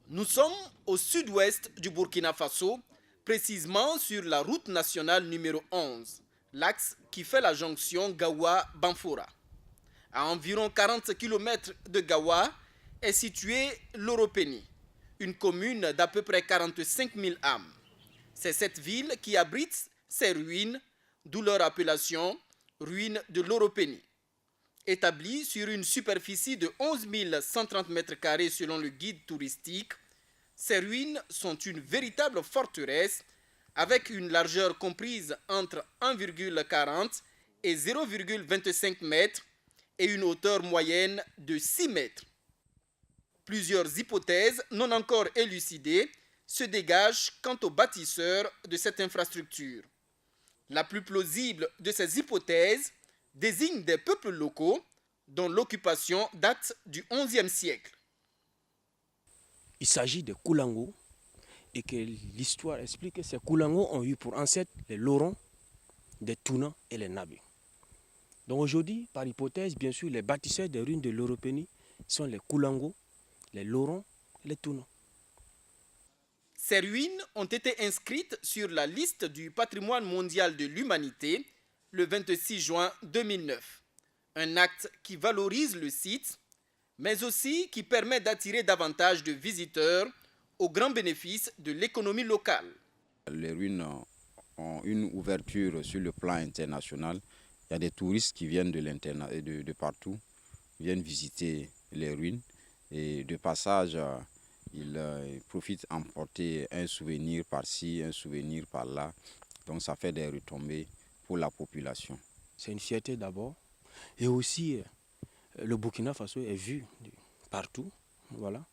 Nous sommes au sud-ouest du Burkina Faso, précisément sur la route nationale numéro 11, l'axe qui fait la jonction Gawa-Banfora. À environ 40 km de Gawa est située l'Oropénie, une commune d'à peu près 45 000 âmes. C'est cette ville qui abrite ces ruines, d'où leur appellation ruines de l'Oropénie. Établie sur une superficie de 11 130 m² selon le guide touristique, ces ruines sont une véritable forteresse avec une largeur comprise entre 1,40 et 0,25 mètres et une hauteur moyenne de 6 mètres. Plusieurs hypothèses non encore élucidées se dégagent quant aux bâtisseurs de cette infrastructure. La plus plausible de ces hypothèses désigne des peuples locaux dont l'occupation date du XIe siècle. Il s'agit de Koulango et que l'histoire explique que ces Koulango ont eu pour ancêtres les Lorons, les Tounans et les Nabés. Donc aujourd'hui, par hypothèse, bien sûr, les bâtisseurs des ruines de l'Oropénie sont les Koulango, les Lorons et les Tounans. Ces ruines ont été inscrites sur la liste du patrimoine mondial de l'humanité le 26 juin 2009. Un acte qui valorise le site, mais aussi qui permet d'attirer davantage de visiteurs au grand bénéfice de l'économie locale. Les ruines ont une ouverture sur le plan international. Il y a des touristes qui viennent de partout, viennent visiter les ruines et de passage, ils profitent d'emporter un souvenir par-ci, un souvenir par-là. Donc ça fait des retombées pour la population. C'est une fierté d'abord. Et aussi, le Burkina Faso est vu partout. Voilà.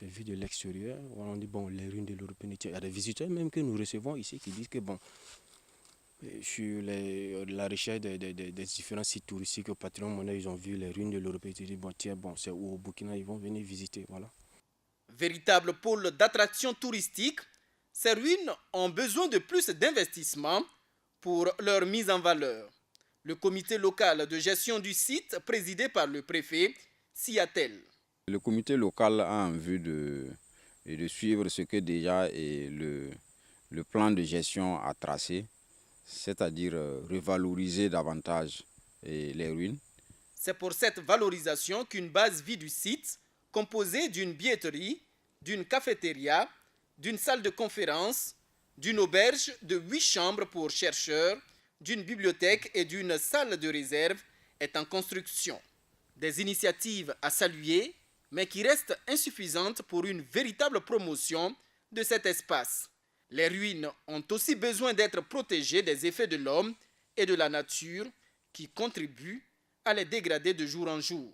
C'est vu de l'extérieur. On dit, bon, les ruines de l'Oropénie. Il y a des visiteurs même que nous recevons ici qui disent que, bon, sur la recherche des différents sites touristiques au patrimoine mondial, ils ont vu les ruines de l'Oropénie. Ils disent, bon, tiens, bon, c'est où au Burkina, ils vont venir visiter. Voilà. Véritable pôle d'attraction touristique, ces ruines ont besoin de plus d'investissement pour leur mise en valeur. Le comité local de gestion du site, présidé par le préfet, s'y attelle. Le comité local a en vue de suivre ce que déjà le plan de gestion a tracé, c'est-à-dire revaloriser davantage les ruines. C'est pour cette valorisation qu'une base vie du site, composée d'une billetterie, d'une cafétéria, d'une salle de conférence, d'une auberge de 8 chambres pour chercheurs, d'une bibliothèque et d'une salle de réserve, est en construction. Des initiatives à saluer, mais qui restent insuffisantes pour une véritable promotion de cet espace. Les ruines ont aussi besoin d'être protégées des effets de l'homme et de la nature qui contribuent à les dégrader de jour en jour.